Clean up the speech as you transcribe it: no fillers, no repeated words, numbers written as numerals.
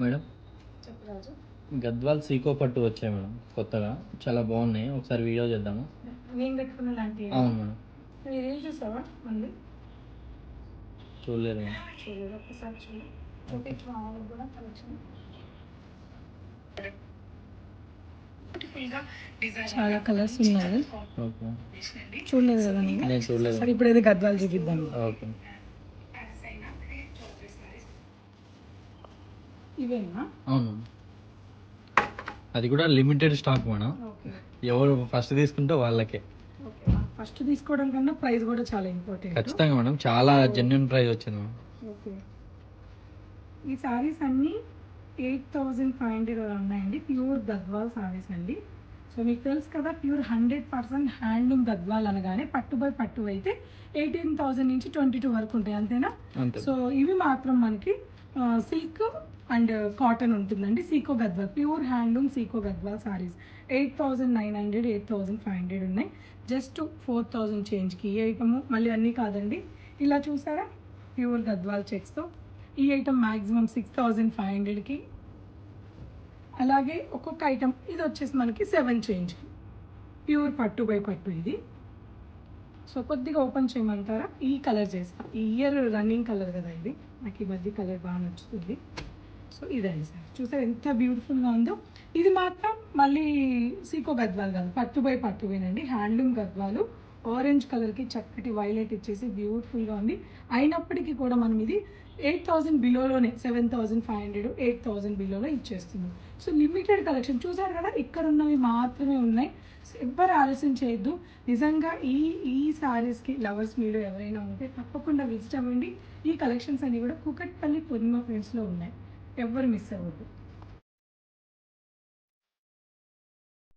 Madam చెప్పరాజు. Gadwal Seeko పట్టు వచ్చాయి madam కొత్తగా, చాలా బాగున్నాయి. ఒకసారి వీడియో చేద్దాము. నేను పెట్టుకున్న లాంటి అవును మేడం. మీరేం చూసావా మళ్ళీ చూడలేదు మేడం. చూడలేదు, ఒక్కసారి చూడు. చూపించు మా వాళ్ళకి కూడా కలెక్షన్. చాలా కలర్స్ ఉన్నాయి. ఓకే, చూడలేదు కదా నేను. నేను చూడలేదు. సరే ఇప్పుడైతే గద్వాలు చూపిద్దాం. ఓకే, ఇవేనా? అవును. అది కూడా లిమిటెడ్ స్టాక్ మేడం. ఓకే ఎవరు ఫస్ట్ తీసుకుంటే వాళ్ళకే. ఓకే, ఫస్ట్ తీసుకోవడం కన్నా ప్రైస్ కూడా చాలా ఇంపార్టెంట్. ఖచ్చితంగా మేడం, చాలా జెన్యున్ ప్రైస్ వచ్చింది మేడం. ఓకే, ఈ సారీస్ అన్నీ 8500 ఉన్నాయండి. ప్యూర్ గద్వాల్ సారీస్ అండి. సో మీకు తెలుసు కదా, ప్యూర్ 100% హ్యాండ్లూమ్ గద్వాల్ అనగానే పట్టు బై పట్టు అయితే 18,000 నుంచి 22 వరకు ఉంటాయి, అంతేనా? అంతే. సో ఇవి మాత్రం మనకి సిల్క్ అండ్ కాటన్ ఉంటుందండి. సీకో గద్వాల్, ప్యూర్ హ్యాండ్లూమ్ సీకో గద్వాల్ సారీస్ 8900, 8500 ఉన్నాయి. జస్ట్ 4000 చేంజ్కి ఈ ఐటమ్. మళ్ళీ అన్నీ కాదండి, ఇలా చూసారా ప్యూర్ గద్వాల్ చెక్స్తో ఈ ఐటమ్ మ్యాక్సిమం 6500కి. అలాగే ఒక్కొక్క ఐటమ్ ఇది వచ్చేసి మనకి 7 చేంజ్కి, ప్యూర్ పట్టు బై పట్టు ఇది. సో కొద్దిగా ఓపెన్ చేయమంటారా? ఈ కలర్ చేస్తా, ఈ ఇయర్ రన్నింగ్ కలర్ కదా ఇది, నాకు ఈ మధ్య కలర్ బాగా నచ్చుతుంది. సో ఇదండి సార్, చూసారు ఎంత బ్యూటిఫుల్గా ఉందో. ఇది మాత్రం మళ్ళీ సీకో గద్వాల్ కాదు, పట్టు బై పట్టువేనండి, హ్యాండ్లూమ్ గద్వాలు. ఆరెంజ్ కలర్కి చక్కటి వైలెట్ ఇచ్చేసి బ్యూటిఫుల్గా ఉంది. అయినప్పటికీ కూడా మనం ఇది 8000 బిలోలోనే, 7500, 8000 బిలోలో ఇచ్చేస్తున్నాం. సో లిమిటెడ్ కలెక్షన్ చూసారు కదా, ఇక్కడ ఉన్నవి మాత్రమే ఉన్నాయి. సో ఎవ్వరు ఆలస్యం చేయొద్దు. నిజంగా ఈ ఈ సారీస్కి లవర్స్ మీరు ఎవరైనా ఉంటే తప్పకుండా విజిట్ అవ్వండి. ఈ కలెక్షన్స్ అన్నీ కూడా కూకట్పల్లి పూర్ణిమ ఫ్రెండ్స్లో ఉన్నాయి, ఎవ్వరు మిస్ అవ్వద్దు.